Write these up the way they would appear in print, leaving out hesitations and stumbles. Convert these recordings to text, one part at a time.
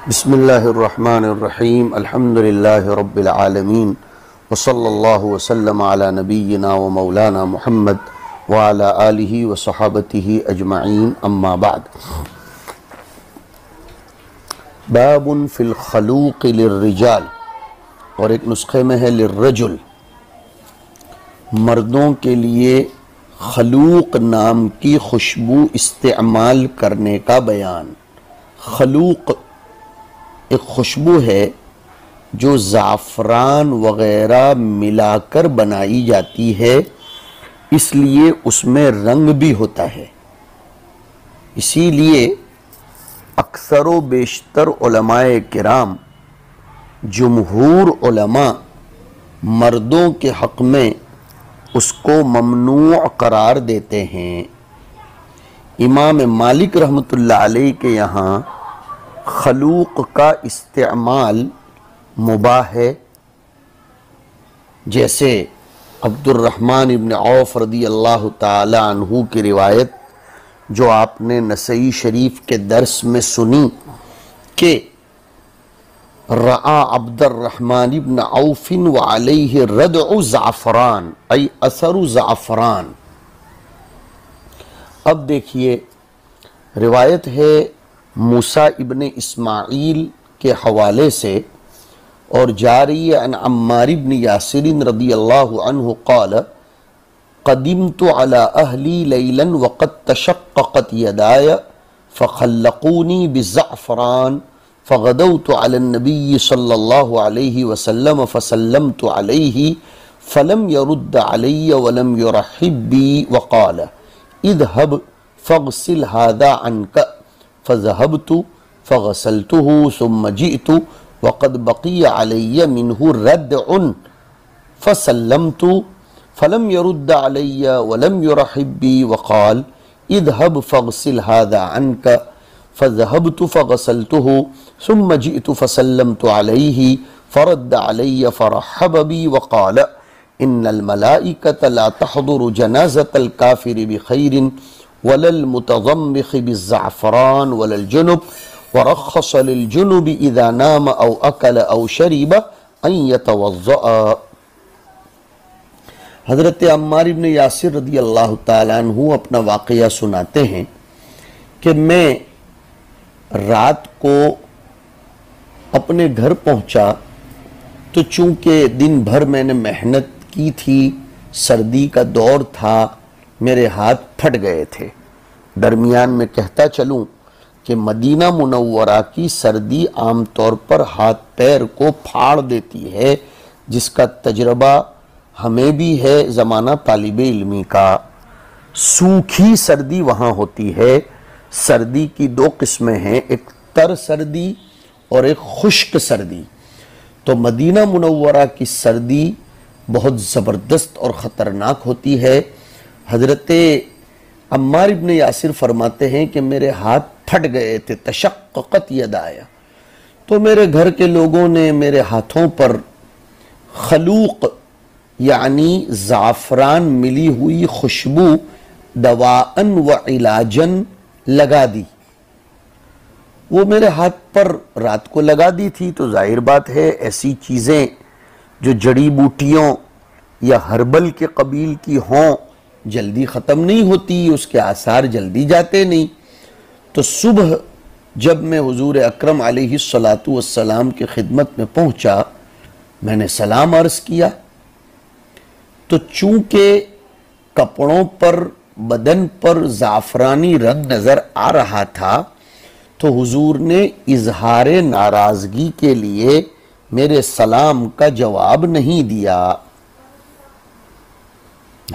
بسم اللہ الرحمن الرحیم الحمد للہ رب العالمین وصلی اللہ وسلم علی نبینا و مولانا محمد وعلی آلہ و صحابتہ اجمعین اما بعد۔ باب فی الخلوق للرجال، اور ایک نسخے میں ہے للرجل، مردوں کے لیے خلوق نام کی خوشبو استعمال کرنے کا بیان۔ خلوق ایک خوشبو ہے جو زعفران وغیرہ ملا کر بنائی جاتی ہے، اس لیے اس میں رنگ بھی ہوتا ہے۔ اسی لیے اکثر و بیشتر علماء کرام، جمہور علماء مردوں کے حق میں اس کو ممنوع قرار دیتے ہیں۔ امام مالک رحمۃ اللہ علیہ کے یہاں خلوق کا استعمال مباح ہے، جیسے عبد الرحمن ابن عوف رضی اللہ تعالی عنہ کی روایت جو آپ نے نسائی شریف کے درس میں سنی کہ رأى عبد الرحمن ابن عوف وعلیہ ردع زعفران ای اثر زعفران۔ اب دیکھیے، روایت ہے موسیٰ ابن اسماعیل کے حوالے سے اور جاری عن عمار ابن یاسر رضی اللہ عنہ قال قدمت على اہلی لیلا وقد تشققت یدای فخلقونی بالزعفران فغدوت على النبی صلی اللہ علیہ وسلم فسلمت علیہ فلم يرد علی ولم يرحب بی وقال اذهب فاغسل هذا عنك فذهبت فغسلته ثم جئت وقد بقي علي منه ردع فسلمت فلم يرد علي ولم يرحب بي وقال اذهب فاغسل هذا عنك فذهبت فغسلته ثم جئت فسلمت عليه فرد علي فرحب بي وقال ان الملائكة لا تحضر جنازة الكافر بخير ولا المتضمخ بالزعفران ولا الجنب ورخص للجنب اذا نام او اکل او شرب ان يتوضأ۔ حضرت عمار ابن یاسر رضی اللہ تعالیٰ عنہ اپنا واقعہ سناتے ہیں کہ میں رات کو اپنے گھر پہنچا تو چونکہ دن بھر میں نے محنت کی تھی، سردی کا دور تھا، میرے ہاتھ پھٹ گئے تھے۔ درمیان میں کہتا چلوں کہ مدینہ منورہ کی سردی عام طور پر ہاتھ پیر کو پھاڑ دیتی ہے، جس کا تجربہ ہمیں بھی ہے زمانہ طالب علمی کا۔ سوکھی سردی وہاں ہوتی ہے۔ سردی کی دو قسمیں ہیں، ایک تر سردی اور ایک خشک سردی۔ تو مدینہ منورہ کی سردی بہت زبردست اور خطرناک ہوتی ہے۔ حضرت عمار ابن یاسر فرماتے ہیں کہ میرے ہاتھ پھٹ گئے تھے، تشققت یدایا، تو میرے گھر کے لوگوں نے میرے ہاتھوں پر خلوق یعنی زعفران ملی ہوئی خوشبو دواءً و علاجاً لگا دی۔ وہ میرے ہاتھ پر رات کو لگا دی تھی، تو ظاہر بات ہے ایسی چیزیں جو جڑی بوٹیوں یا ہربل کے قبیل کی ہوں جلدی ختم نہیں ہوتی، اس کے آثار جلدی جاتے نہیں۔ تو صبح جب میں حضور اکرم علیہ السلام کی خدمت میں پہنچا، میں نے سلام عرض کیا، تو چونکہ کپڑوں پر بدن پر زعفرانی رنگ نظر آ رہا تھا، تو حضور نے اظہار ناراضگی کے لیے میرے سلام کا جواب نہیں دیا۔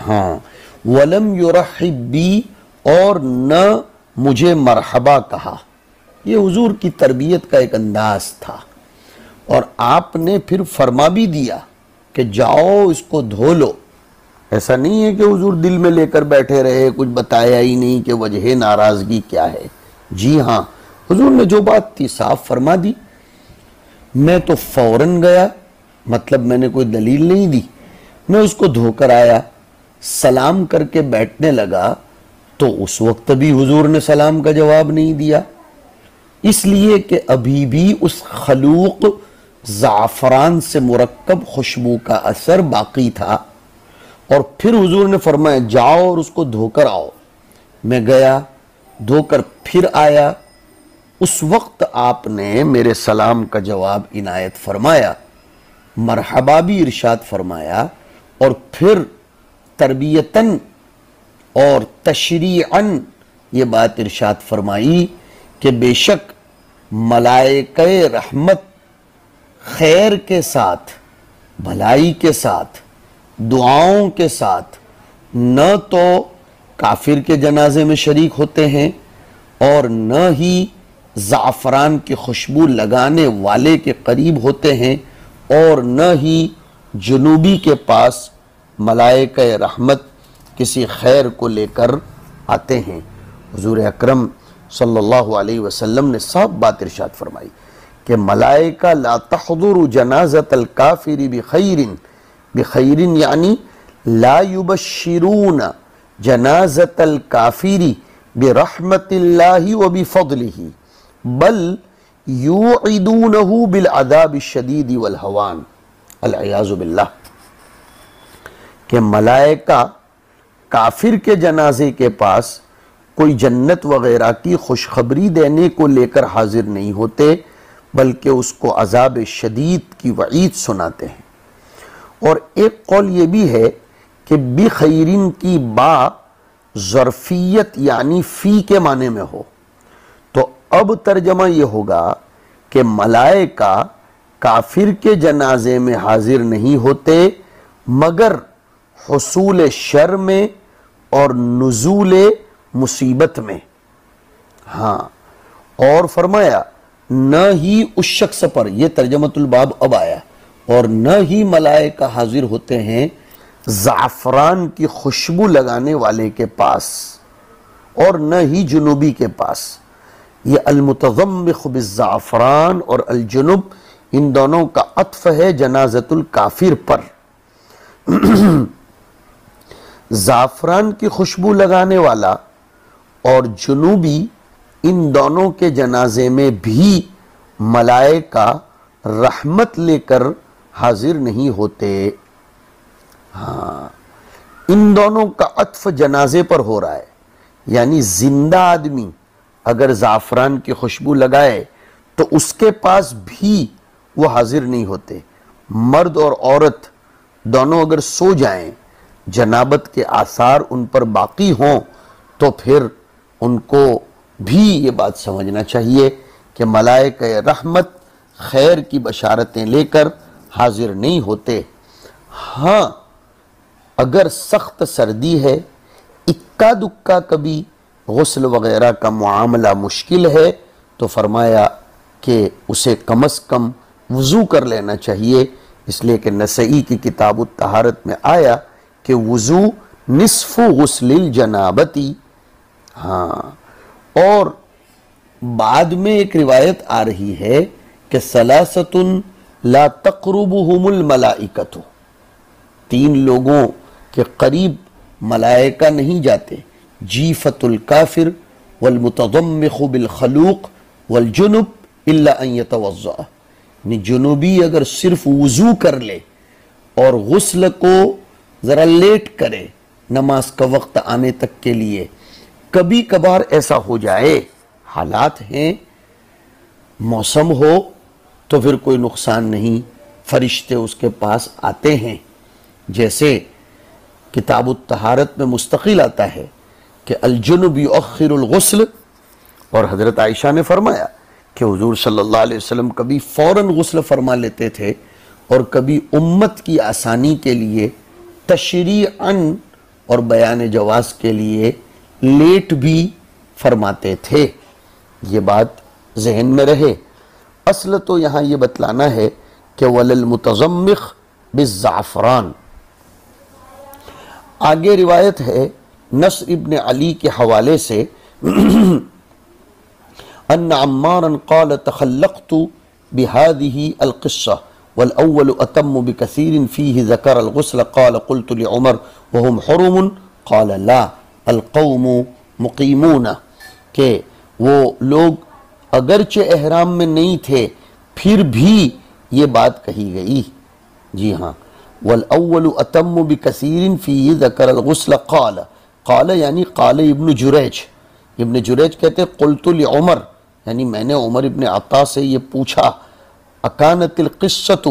ہاں، وَلَمْ يُرَحِبْ بِي، اور نہ مجھے مرحبا کہا۔ یہ حضور کی تربیت کا ایک انداز تھا، اور آپ نے پھر فرما بھی دیا کہ جاؤ اس کو دھو لو۔ ایسا نہیں ہے کہ حضور دل میں لے کر بیٹھے رہے، کچھ بتایا ہی نہیں کہ وجہ ناراضگی کیا ہے۔ جی ہاں، حضور نے جو بات تھی صاف فرما دی۔ میں تو فوراً گیا، مطلب میں نے کوئی دلیل نہیں دی، میں اس کو دھو کر آیا، سلام کر کے بیٹھنے لگا، تو اس وقت بھی حضور نے سلام کا جواب نہیں دیا۔ اس لیے کہ ابھی بھی اس خلوق زعفران سے مرکب خوشبو کا اثر باقی تھا، اور پھر حضور نے فرمایا جاؤ اور اس کو دھو کر آؤ۔ میں گیا، دھو کر پھر آیا۔ اس وقت آپ نے میرے سلام کا جواب عنایت فرمایا، مرحبا بھی ارشاد فرمایا، اور پھر تربیتاً اور تشریعاً یہ بات ارشاد فرمائی کہ بے شک ملائکہ رحمت خیر کے ساتھ، بھلائی کے ساتھ، دعاؤں کے ساتھ نہ تو کافر کے جنازے میں شریک ہوتے ہیں اور نہ ہی زعفران کی خوشبو لگانے والے کے قریب ہوتے ہیں، اور نہ ہی جنوبی کے پاس ملائکہ رحمت کسی خیر کو لے کر آتے ہیں۔ حضور اکرم صلی اللہ علیہ وسلم نے صاف بات ارشاد فرمائی کہ ملائکہ لا تحضر جنازت الکافر بخیر یعنی لا یبشرون جنازت الکافر برحمت اللہ و بفضلہ بل یوعدونہ بالعذاب الشدید والہوان، العیاذ باللہ، کہ ملائکہ کافر کے جنازے کے پاس کوئی جنت وغیرہ کی خوشخبری دینے کو لے کر حاضر نہیں ہوتے، بلکہ اس کو عذاب شدید کی وعید سناتے ہیں۔ اور ایک قول یہ بھی ہے کہ بخیرین کی با ظرفیت یعنی فی کے معنی میں ہو، تو اب ترجمہ یہ ہوگا کہ ملائکہ کافر کے جنازے میں حاضر نہیں ہوتے مگر حصول شر میں اور نزول مصیبت میں۔ ہاں، اور فرمایا نہ ہی اس شخص پر، یہ ترجمۃ الباب اب آیا، اور نہ ہی ملائکہ حاضر ہوتے ہیں زعفران کی خوشبو لگانے والے کے پاس، اور نہ ہی جنوبی کے پاس۔ یہ المتضمخ بالزعفران اور الجنب ان دونوں کا عطف ہے جنازت الکافر پر۔ زعفران کی خوشبو لگانے والا اور جنوبی ان دونوں کے جنازے میں بھی ملائکہ رحمت لے کر حاضر نہیں ہوتے۔ ہاں، ان دونوں کا عطف جنازے پر ہو رہا ہے، یعنی زندہ آدمی اگر زعفران کی خوشبو لگائے تو اس کے پاس بھی وہ حاضر نہیں ہوتے۔ مرد اور عورت دونوں اگر سو جائیں، جنابت کے آثار ان پر باقی ہوں، تو پھر ان کو بھی یہ بات سمجھنا چاہیے کہ ملائکہ رحمت خیر کی بشارتیں لے کر حاضر نہیں ہوتے۔ ہاں، اگر سخت سردی ہے، اکا دکا کبھی غسل وغیرہ کا معاملہ مشکل ہے، تو فرمایا کہ اسے کم از کم وضو کر لینا چاہیے، اس لیے کہ نسائی کی کتاب الطہارت میں آیا کہ وضو نصف غسل الجنابتی۔ ہاں، اور بعد میں ایک روایت آ رہی ہے کہ ثلاثۃ لا تقربهم الملائکۃ، تین لوگوں کے قریب ملائکہ نہیں جاتے، جیفت الکافر والمتضمخ بالخلوق والجنب الا ان یتوضأ، یعنی جنوبی اگر صرف وضو کر لے اور غسل کو ذرا لیٹ کرے نماز کا وقت آنے تک کے لیے، کبھی کبھار ایسا ہو جائے، حالات ہیں، موسم ہو، تو پھر کوئی نقصان نہیں، فرشتے اس کے پاس آتے ہیں۔ جیسے کتاب الطہارت میں مستقل آتا ہے کہ الجنب یؤخر الغسل، اور حضرت عائشہ نے فرمایا کہ حضور صلی اللہ علیہ وسلم کبھی فوراً غسل فرما لیتے تھے اور کبھی امت کی آسانی کے لیے تشریعاً اور بیان جواز کے لیے لیٹ بھی فرماتے تھے۔ یہ بات ذہن میں رہے۔ اصل تو یہاں یہ بتلانا ہے کہ وَلَلْمُتَضَمِّخ بِالزَّعْفَرَانِ۔ آگے روایت ہے نصر ابن علی کے حوالے سے ان عمارا قال تخلقت بهذه القصة والأول أتم بكثير فيه ذكر الغسل قال قلت لعمر وهم حرم قال لا القوم مقیمون، کہ وہ لوگ اگرچہ احرام میں نہیں تھے پھر بھی یہ بات کہی گئی۔ جی ہاں، والأول اتم بکثیر فی ذکر الغسل قال، قال یعنی قال ابن جریج، ابن جریج کہتے قلت لعمر، یعنی میں نے عمر ابن عطا سے یہ پوچھا، اکانت القصۃ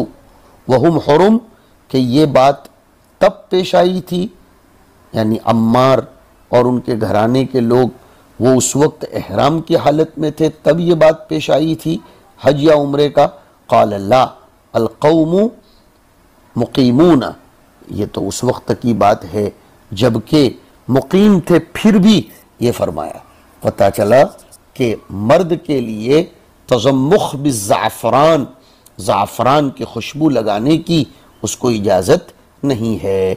وہم حرم، کہ یہ بات تب پیش آئی تھی، یعنی عمار اور ان کے گھرانے کے لوگ وہ اس وقت احرام کی حالت میں تھے تب یہ بات پیش آئی تھی حج یا عمرے کا؟ قال لا القوم مقیمون، یہ تو اس وقت کی بات ہے جبکہ مقیم تھے پھر بھی یہ فرمایا۔ پتہ چلا کہ مرد کے لیے تزمخ بالزعفران، زعفران کی خوشبو لگانے کی اس کو اجازت نہیں ہے۔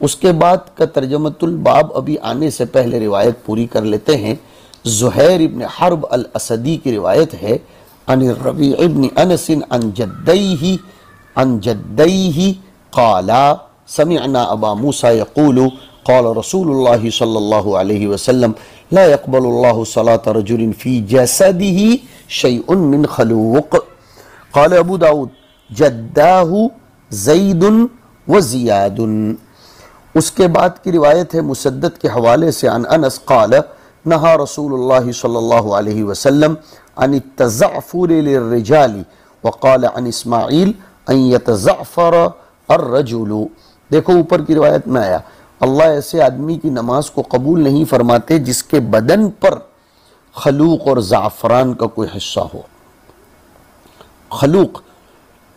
اس کے بعد کا ترجمۃ الباب ابھی آنے سے پہلے روایت پوری کر لیتے ہیں۔ زہیر ابن حرب الاسدی کی روایت ہے، عن الربیع ابن انس عن جدیہ قالا سمعنا ابا موسیٰ یقول قال رسول اللہ صلی اللہ علیہ وسلم لا يقبل اللہ صلاة رجل فی جسدہ شیء من خلوق۔ قال ابو داود جداہ زید و زیاد۔ اس کے بعد کی روایت ہے مسدد کے حوالے سے عن انس قال نہا رسول اللہ صلی اللہ علیہ وسلم عن التزعفر للرجال وقال عن اسماعیل ان یتزعفر الرجل۔ دیکھو اوپر کی روایت میں آیا اللہ ایسے آدمی کی نماز کو قبول نہیں فرماتے جس کے بدن پر خلوق اور زعفران کا کوئی حصہ ہو۔ خلوق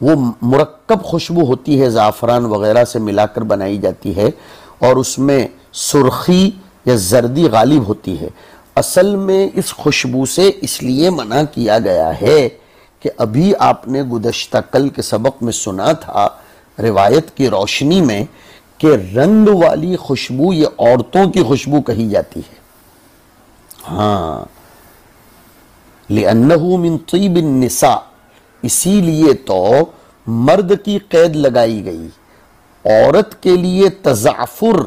وہ مرکب خوشبو ہوتی ہے، زعفران وغیرہ سے ملا کر بنائی جاتی ہے اور اس میں سرخی یا زردی غالب ہوتی ہے۔ اصل میں اس خوشبو سے اس لیے منع کیا گیا ہے کہ ابھی آپ نے گزشتہ کل کے سبق میں سنا تھا روایت کی روشنی میں کہ رنگ والی خوشبو یہ عورتوں کی خوشبو کہی جاتی ہے۔ ہاں، لِأَنَّهُ مِن طِيبِ النِّسَاء، اسی لیے تو مرد کی قید لگائی گئی، عورت کے لیے تزعفر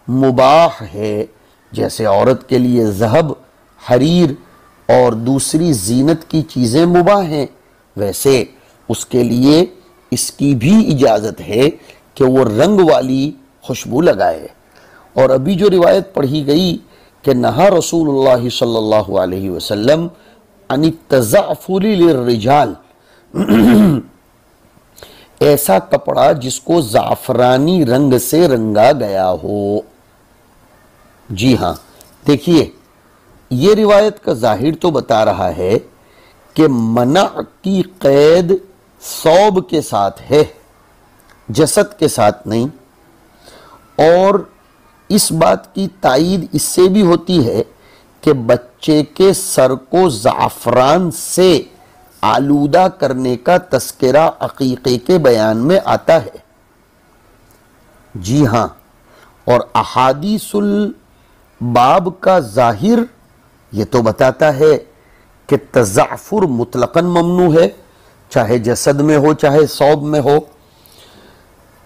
مباح ہے، جیسے عورت کے لیے ذہب، حریر اور دوسری زینت کی چیزیں مباح ہیں، ویسے اس کے لیے اس کی بھی اجازت ہے کہ وہ رنگ والی خوشبو لگائے۔ اور ابھی جو روایت پڑھی گئی کہ نہا رسول اللہ صلی اللہ علیہ وسلم عن التزعفر للرجال، ایسا کپڑا جس کو زعفرانی رنگ سے رنگا گیا ہو۔ جی ہاں، دیکھیے یہ روایت کا ظاہر تو بتا رہا ہے کہ منع کی قید ثوب کے ساتھ ہے، جسد کے ساتھ نہیں، اور اس بات کی تائید اس سے بھی ہوتی ہے کہ بچے کے سر کو زعفران سے آلودہ کرنے کا تذکرہ عقیقے کے بیان میں آتا ہے۔ جی ہاں، اور احادیث الباب کا ظاہر یہ تو بتاتا ہے کہ تزعفر مطلقاً ممنوع ہے، چاہے جسد میں ہو چاہے ثوب میں ہو۔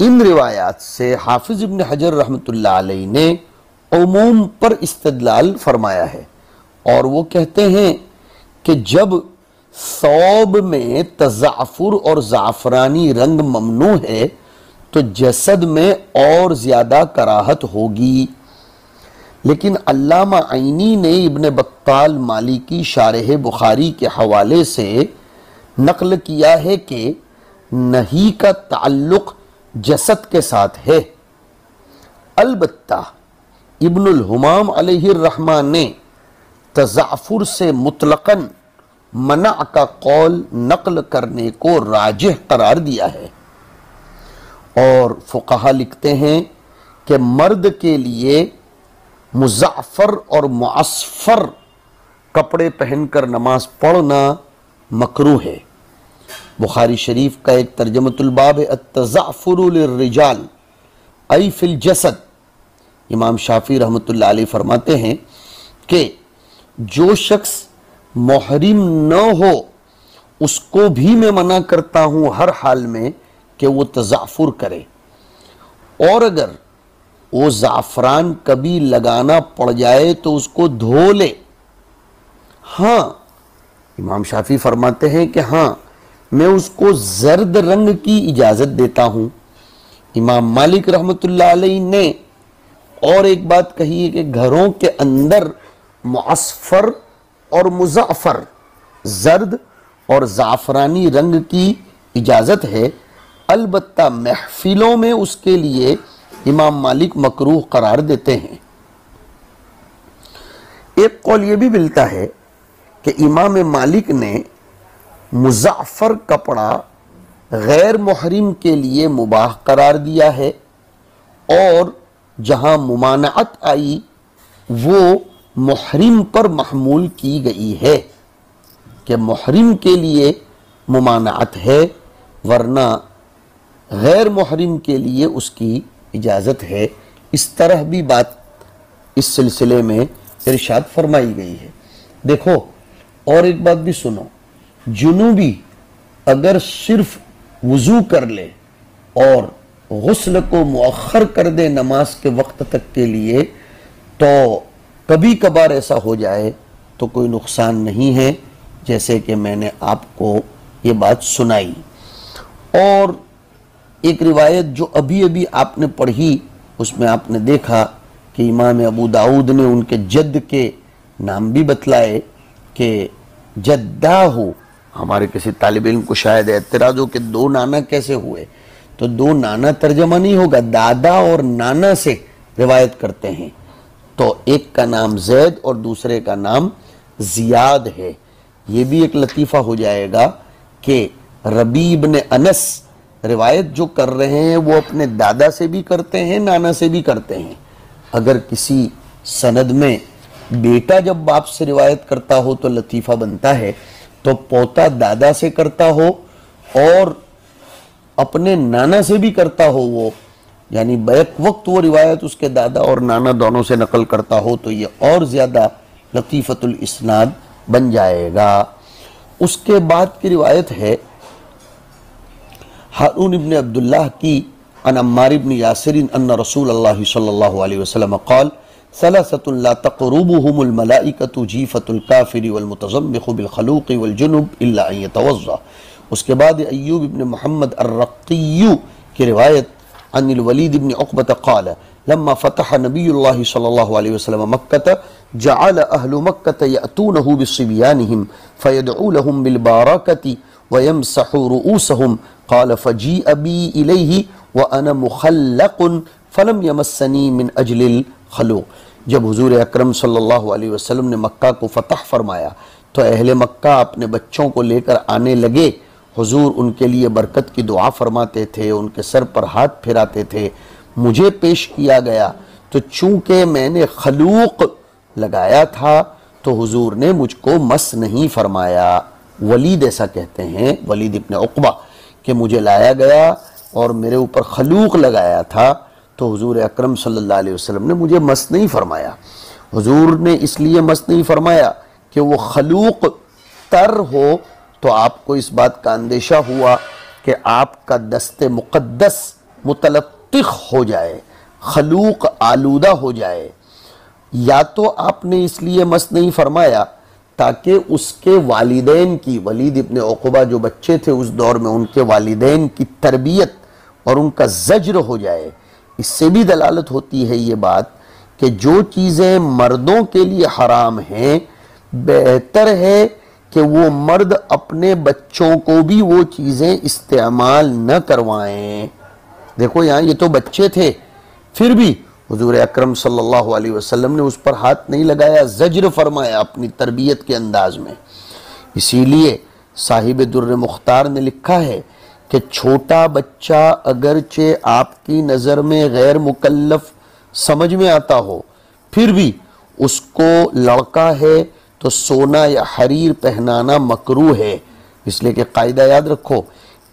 ان روایات سے حافظ ابن حجر رحمۃ اللہ علیہ نے عموم پر استدلال فرمایا ہے، اور وہ کہتے ہیں کہ جب ثوب میں تزعفر اور زعفرانی رنگ ممنوع ہے تو جسد میں اور زیادہ کراہت ہوگی۔ لیکن علامہ عینی نے ابن بطال مالکی شارح بخاری کے حوالے سے نقل کیا ہے کہ نہی کا تعلق جسد کے ساتھ ہے۔ البتہ ابن الحمام علیہ الرحمہ نے تزعفر سے مطلقاً منع کا قول نقل کرنے کو راجح قرار دیا ہے، اور فقہا لکھتے ہیں کہ مرد کے لیے مزعفر اور معصفر کپڑے پہن کر نماز پڑھنا مکروہ ہے۔ بخاری شریف کا ایک ترجمۃ الباب ہے التزعفر للرجال ای فی الجسد۔ امام شافعی رحمۃ اللہ علیہ فرماتے ہیں کہ جو شخص محرم نہ ہو اس کو بھی میں منع کرتا ہوں ہر حال میں کہ وہ تزعفر کرے، اور اگر وہ زعفران کبھی لگانا پڑ جائے تو اس کو دھو لے۔ ہاں، امام شافعی فرماتے ہیں کہ ہاں میں اس کو زرد رنگ کی اجازت دیتا ہوں۔ امام مالک رحمۃ اللہ علیہ نے اور ایک بات کہی ہے کہ گھروں کے اندر معصفر اور مزعفر زرد اور زعفرانی رنگ کی اجازت ہے، البتہ محفلوں میں اس کے لیے امام مالک مکروہ قرار دیتے ہیں۔ ایک قول یہ بھی ملتا ہے کہ امام مالک نے مزعفر کپڑا غیر محرم کے لیے مباح قرار دیا ہے، اور جہاں ممانعت آئی وہ محرم پر محمول کی گئی ہے کہ محرم کے لیے ممانعت ہے، ورنہ غیر محرم کے لیے اس کی اجازت ہے۔ اس طرح بھی بات اس سلسلے میں ارشاد فرمائی گئی ہے۔ دیکھو اور ایک بات بھی سنو، جنوبی اگر صرف وضو کر لے اور غسل کو مؤخر کر دے نماز کے وقت تک کے لیے تو کبھی کبھار ایسا ہو جائے تو کوئی نقصان نہیں ہے، جیسے کہ میں نے آپ کو یہ بات سنائی۔ اور ایک روایت جو ابھی ابھی آپ نے پڑھی اس میں آپ نے دیکھا کہ امام ابو داؤد نے ان کے جد کے نام بھی بتلائے کہ جدہ ہو۔ ہمارے کسی طالب علم کو شاید اعتراض ہو کہ دو نانا کیسے ہوئے، تو دو نانا ترجمہ نہیں ہوگا، دادا اور نانا سے روایت کرتے ہیں، تو ایک کا نام زید اور دوسرے کا نام زیاد ہے۔ یہ بھی ایک لطیفہ ہو جائے گا کہ ربیع بن انس روایت جو کر رہے ہیں وہ اپنے دادا سے بھی کرتے ہیں، نانا سے بھی کرتے ہیں۔ اگر کسی سند میں بیٹا جب باپ سے روایت کرتا ہو تو لطیفہ بنتا ہے، تو پوتا دادا سے کرتا ہو اور اپنے نانا سے بھی کرتا ہو، وہ یعنی بیک وقت وہ روایت اس کے دادا اور نانا دونوں سے نقل کرتا ہو، تو یہ اور زیادہ لطیفۃ الاسناد بن جائے گا۔ اس کے بعد کی روایت ہے ہارون ابن عبداللہ کی عن عمار ابن یاسر ان رسول اللہ صلی اللہ علیہ وسلم قال ثلاثة لا تقربهم الملائكة جیفة الكافر والمتزمخ بالخلوق والجنب الا ان يتوضا۔ اس کے بعد ایوب ابن محمد الرقی کی روایت عن الولید ابن عقبة قال لما فتح نبی اللہ صلی اللہ علیہ وسلم مکة جعل اہل مکة یأتونه بصبیانهم فیدعو لهم بالبارکة ویمسح رؤوسهم قال فجیء بی الیہ وانا مخلق فلم یمسنی من اجل الخلوق۔ جب حضور اکرم صلی اللہ علیہ وسلم نے مکہ کو فتح فرمایا تو اہل مکہ اپنے بچوں کو لے کر آنے لگے، حضور ان کے لیے برکت کی دعا فرماتے تھے، ان کے سر پر ہاتھ پھیراتے تھے، مجھے پیش کیا گیا تو چونکہ میں نے خلوق لگایا تھا تو حضور نے مجھ کو مس نہیں فرمایا۔ ولید ایسا کہتے ہیں، ولید ابن عقبہ، کہ مجھے لایا گیا اور میرے اوپر خلوق لگایا تھا تو حضور اکرم صلی اللہ علیہ وسلم نے مجھے مس نہیں فرمایا۔ حضور نے اس لیے مس نہیں فرمایا کہ وہ خلوق تر ہو تو آپ کو اس بات کا اندیشہ ہوا کہ آپ کا دست مقدس متلطخ ہو جائے، خلوق آلودہ ہو جائے، یا تو آپ نے اس لیے مس نہیں فرمایا تاکہ اس کے والدین کی، ولید ابن عقبہ جو بچے تھے اس دور میں، ان کے والدین کی تربیت اور ان کا زجر ہو جائے۔ اس سے بھی دلالت ہوتی ہے یہ بات کہ جو چیزیں مردوں کے لیے حرام ہیں بہتر ہے کہ وہ مرد اپنے بچوں کو بھی وہ چیزیں استعمال نہ کروائیں۔ دیکھو یہاں یہ تو بچے تھے، پھر بھی حضور اکرم صلی اللہ علیہ وسلم نے اس پر ہاتھ نہیں لگایا، زجر فرمایا اپنی تربیت کے انداز میں۔ اسی لیے صاحب در مختار نے لکھا ہے کہ چھوٹا بچہ اگرچہ آپ کی نظر میں غیر مکلف سمجھ میں آتا ہو، پھر بھی اس کو لڑکا ہے تو سونا یا حریر پہنانا مکروہ ہے، اس لیے کہ قاعدہ یاد رکھو،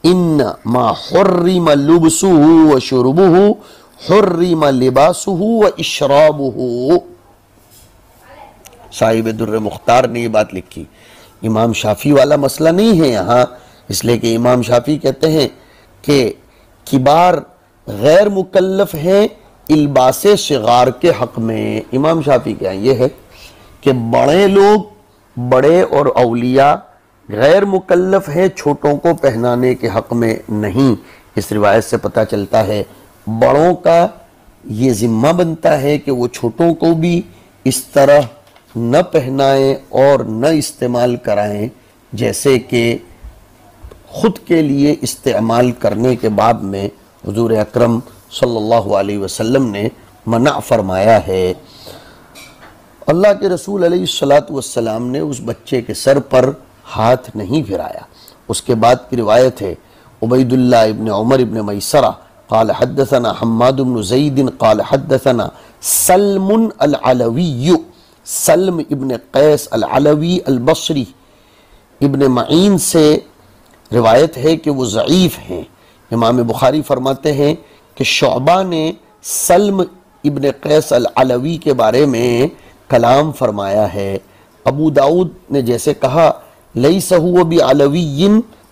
ان ما حرم لبسه وشربه حرم لباسه واشرابه۔ صاحب در مختار نے یہ بات لکھی۔ امام شافعی والا مسئلہ نہیں ہے یہاں، اس لیے کہ امام شافعی کہتے ہیں کہ کبار غیر مکلف ہیں الباس صغار کے حق میں۔ امام شافعی کیا یہ ہے کہ بڑے لوگ، بڑے اور اولیاء غیر مکلف ہیں، چھوٹوں کو پہنانے کے حق میں نہیں۔ اس روایت سے پتہ چلتا ہے بڑوں کا یہ ذمہ بنتا ہے کہ وہ چھوٹوں کو بھی اس طرح نہ پہنائیں اور نہ استعمال کرائیں جیسے کہ خود کے لیے استعمال کرنے کے باب میں حضور اکرم صلی اللہ علیہ وسلم نے منع فرمایا ہے۔ اللہ کے رسول علیہ السلام نے اس بچے کے سر پر ہاتھ نہیں پھرایا۔ اس کے بعد کی روایت ہے عبید اللہ ابن عمر ابن میسرہ قال حدثنا حماد بن زید قال حدثنا سلم العلوی، سلم ابن قیس العلوی البصری ابن معین سے روایت ہے کہ وہ ضعیف ہیں۔ امام بخاری فرماتے ہیں کہ شعبہ نے سلم ابن قیس العلوی کے بارے میں کلام فرمایا ہے۔ ابو داؤد نے جیسے کہا لیس هو بعلوی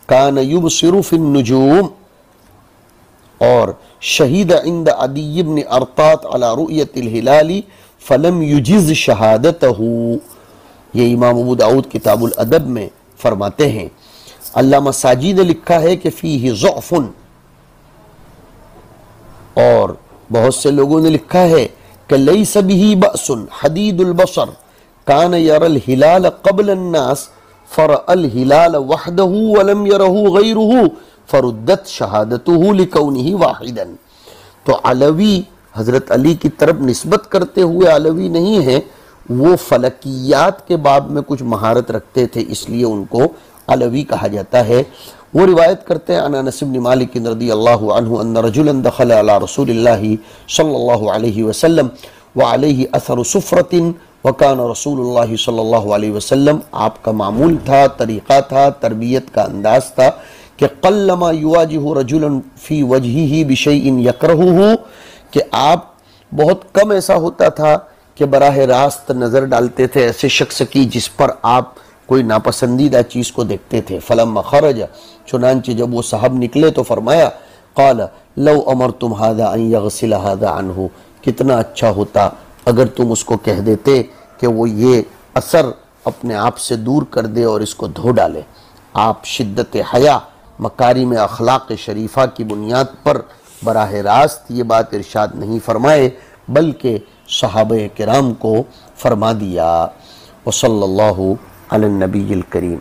کان یبصر فی النجوم، اور شہید عند عدی بن ارطاط علی رؤیت الہلال فلم یجز شہادتہ، یہ امام ابو داؤد کتاب الادب میں فرماتے ہیں۔ علامہ ساجی نے لکھا ہے کہ فیہ ضعف، اور بہت سے لوگوں نے لکھا ہے کہ لیس بہ بأس حدید البصر کان یرى الہلال قبل الناس فرأى الہلال وحدہ ولم یرہ غیرہ فردت شہادتہ لکونہ واحدا۔ تو علوی حضرت علی کی طرف نسبت کرتے ہوئے علوی نہیں ہے، وہ فلکیات کے باب میں کچھ مہارت رکھتے تھے اس لیے ان کو علوی کہا جاتا ہے۔ وہ روایت کرتے ہیں انس بن مالک رضی اللہ عنہ ان رجلا دخل علی رسول اللہ صلی اللہ علیہ وسلم وعلیہ اثر صفرۃ وکان رسول اللہ صلی اللہ علیہ وسلم، آپ کا معمول تھا، طریقہ تھا، تربیت کا انداز تھا کہ قلما یواجہ رجلا فی وجہہ بشیء یکرہہ، کہ آپ بہت کم ایسا ہوتا تھا کہ براہ راست نظر ڈالتے تھے ایسے شخص کی جس پر آپ کوئی ناپسندیدہ چیز کو دیکھتے تھے۔ فلما خرج، چنانچہ جب وہ صاحب نکلے تو فرمایا قال لو امرتم هذا ان يغسل هذا عنہ، کتنا اچھا ہوتا اگر تم اس کو کہہ دیتے کہ وہ یہ اثر اپنے آپ سے دور کر دے اور اس کو دھو ڈالے۔ آپ شدت حیا، مکارم اخلاق شریفہ کی بنیاد پر براہ راست یہ بات ارشاد نہیں فرمائے بلکہ صحابہ کرام کو فرما دیا۔ وصلی اللہ علی النبی الکریم۔